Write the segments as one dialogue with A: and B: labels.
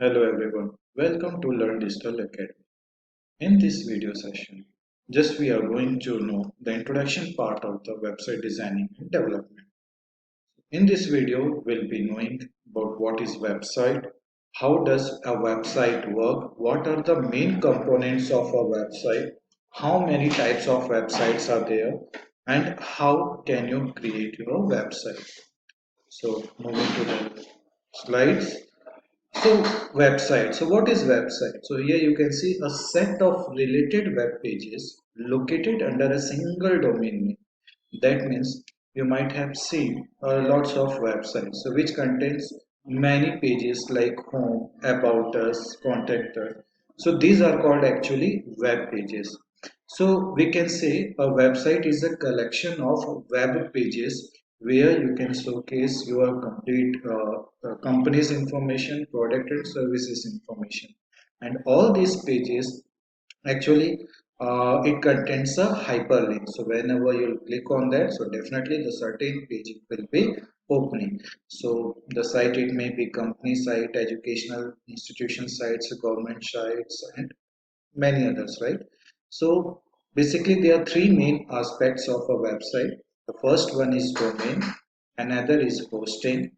A: Hello everyone, welcome to Learn Digital Academy. In this video session, just we are going to know the introduction part of the website designing and development. In this video, we'll be knowing about what is website, how does a website work, what are the main components of a website, how many types of websites are there, and how can you create your website. So moving to the slides. So website. So what is website? So here you can see a set of related web pages located under a single domain name. That means you might have seen lots of websites so which contains many pages like home, about us, contact us. So these are called actually web pages. So we can say a website is a collection of web pages where you can showcase your complete company's information, product and services information. And all these pages actually it contains a hyperlink. So whenever you click on that, so definitely the certain page will be opening. So the site, it may be company site, educational institution sites, government sites, and many others, right? So basically there are three main aspects of a website. The first one is domain, another is hosting,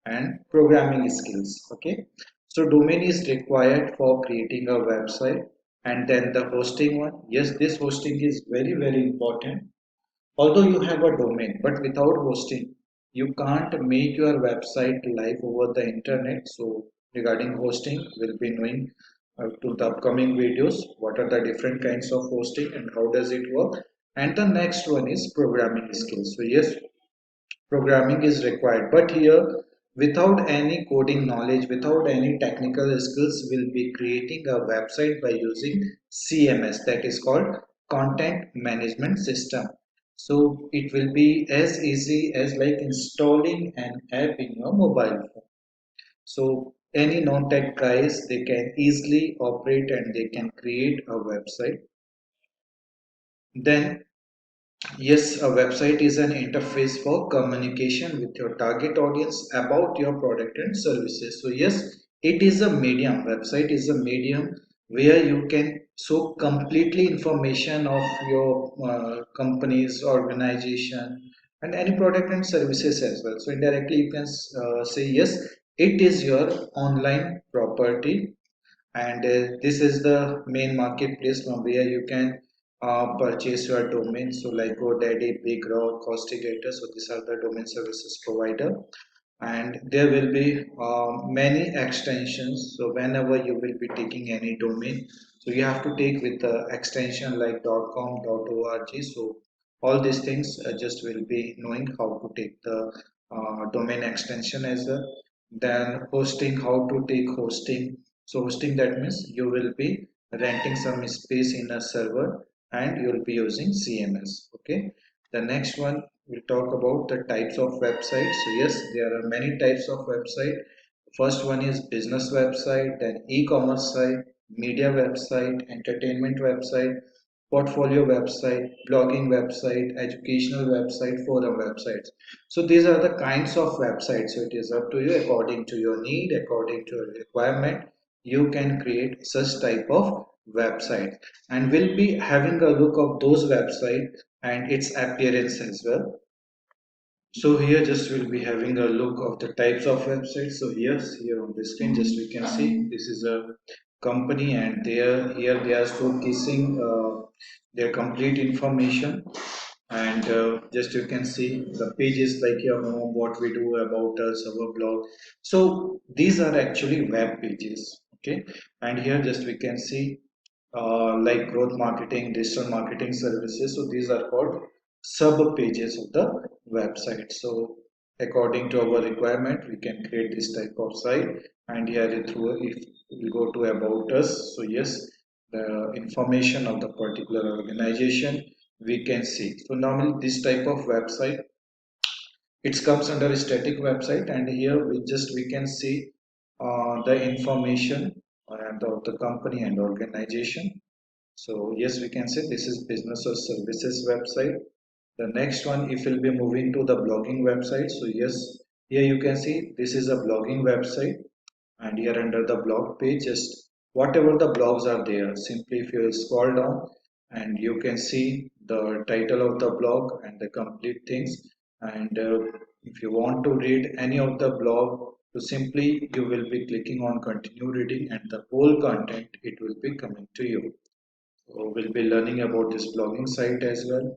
A: and programming skills. Okay, so domain is required for creating a website, and then the hosting one, yes, this hosting is very important. Although you have a domain, but without hosting you can't make your website live over the internet. So regarding hosting, we'll be knowing to the upcoming videos what are the different kinds of hosting and how does it work. And the next one is programming skills. So yes, programming is required, but here without any coding knowledge, without any technical skills, we'll be creating a website by using CMS, that is called content management system. So it will be as easy as like installing an app in your mobile phone. So any non-tech guys, they can easily operate and they can create a website. Then yes, a website is an interface for communication with your target audience about your product and services. So yes, it is a medium. Website is a medium where you can show completely information of your company's organization and any product and services as well. So indirectly you can say yes, it is your online property, and this is the main marketplace from where you can purchase your domain. So like GoDaddy, BigRock, Hostigator, so these are the domain services provider, and there will be many extensions. So whenever you will be taking any domain, so you have to take with the extension like .com, .org. So all these things just will be knowing how to take the domain extension as well. Then hosting, how to take hosting. So hosting, that means you will be renting some space in a server and you will be using CMS. Okay. The next one, we'll talk about the types of websites. So yes, there are many types of website. First one is business website, then e-commerce site, media website, entertainment website, portfolio website, blogging website, educational website, forum websites. So these are the kinds of websites. So it is up to you, according to your need, according to your requirement, you can create such type of website. And we'll be having a look of those websites and its appearance as well. So here just we'll be having a look of the types of websites. So yes, here on the screen just we can see this is a company, and here they are showcasing their complete information. And just you can see the pages like your home, what we do, about us, our blog. So these are actually web pages. Okay, and here just we can see like growth marketing, digital marketing services. So these are called sub pages of the website. So according to our requirement, we can create this type of site. And here through, if we go to about us, so yes, the information of the particular organization we can see. So normally this type of website, it comes under a static website, and here we can see the information and of the company and organization. So yes, we can say this is business or services website. The next one, if we'll be moving to the blogging website, so yes, here you can see this is a blogging website. And here under the blog page, just whatever the blogs are there, simply if you scroll down and you can see the title of the blog and the complete things. And if you want to read any of the blog, so simply you will be clicking on continue reading and the whole content it will be coming to you. So we'll be learning about this blogging site as well.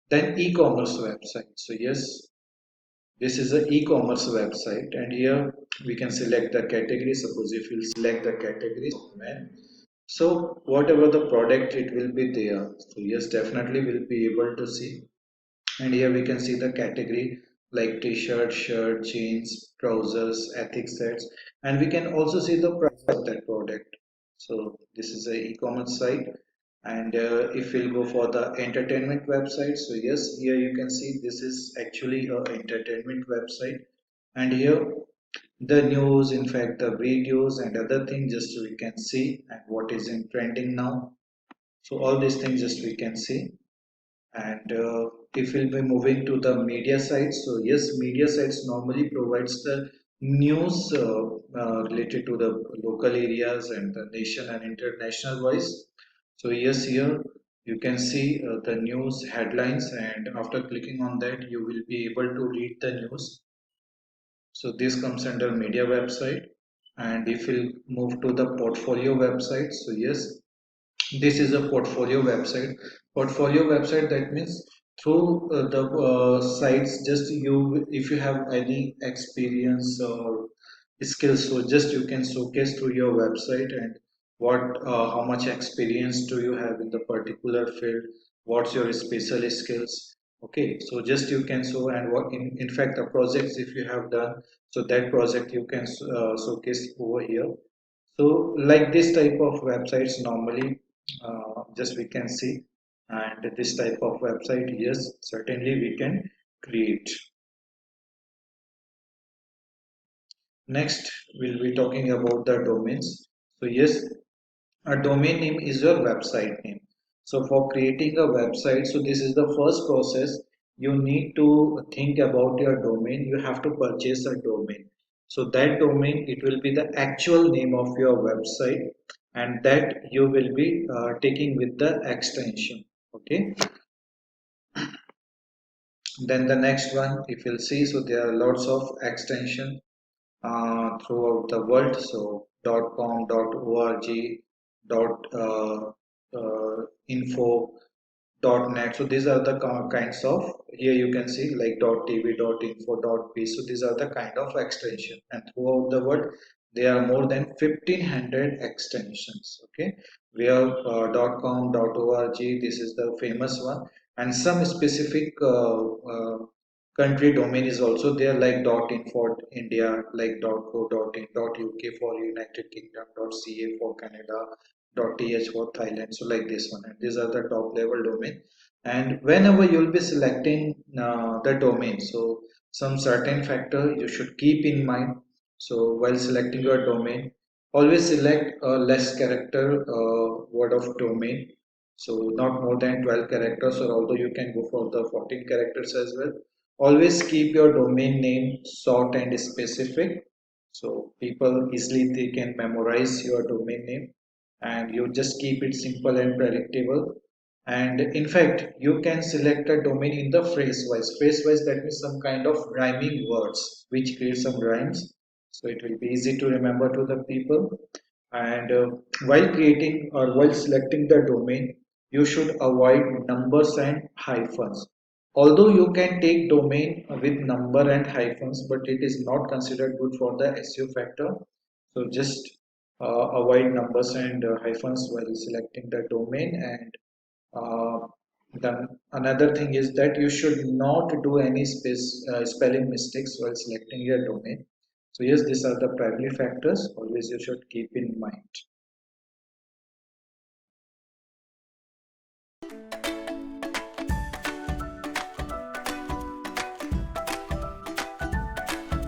A: Then e-commerce website. So yes, this is an e-commerce website, and here we can select the category. Suppose if you select the category of men, so whatever the product it will be there. So yes, definitely we'll be able to see. And here we can see the category like t-shirt, shirt, jeans, trousers, ethnic sets, and we can also see the price of that product. So this is a e-commerce site. And if we'll go for the entertainment website, so yes, here you can see this is actually a entertainment website. And here the news, in fact the videos and other things just we can see, and what is in trending now. So all these things just we can see. And if we'll be moving to the media sites, so yes, media sites normally provides the news related to the local areas and the nation and international wise. So yes, here you can see the news headlines, and after clicking on that you will be able to read the news. So this comes under media website. And if we'll move to the portfolio website, so yes, this is a portfolio website. Portfolio website, that means through the sites, just you if you have any experience or skills, so just you can showcase through your website. And what how much experience do you have in the particular field, what's your special skills. Okay, so just you can show, and what in fact the projects if you have done, so that project you can showcase over here. So like this type of websites normally just we can see. And this type of website, yes, certainly we can create. Next we'll be talking about the domains. So yes, a domain name is your website name. So for creating a website, so this is the first process. You need to think about your domain. You have to purchase a domain. So that domain, it will be the actual name of your website, and that you will be taking with the extension. Okay. Then the next one, if you'll see, so there are lots of extension throughout the world. So .com, .org, .info, .net. So these are the kinds of, here you can see like .tv, .info, .p. So these are the kind of extension, and throughout the world there are more than 1500 extensions. Okay, we have .com, .org. This is the famous one, and some specific country domain is also there, like .in for India, like .co, .in, .uk for United Kingdom, .ca for Canada, .th for Thailand. So like this one, and these are the top level domain. And whenever you'll be selecting the domain, so some certain factor you should keep in mind. So while selecting your domain, always select a less character word of domain. So not more than 12 characters, or although you can go for the 14 characters as well. Always keep your domain name short and specific, so people easily they can memorize your domain name. And you just keep it simple and predictable. And in fact you can select a domain in the phrase wise, that means some kind of rhyming words which create some rhymes, so it will be easy to remember to the people. And while creating or while selecting the domain, you should avoid numbers and hyphens. Although you can take domain with number and hyphens, but it is not considered good for the SEO factor. So just avoid numbers and hyphens while selecting the domain. And then another thing is that you should not do any spelling mistakes while selecting your domain. So yes, these are the primary factors always you should keep in mind.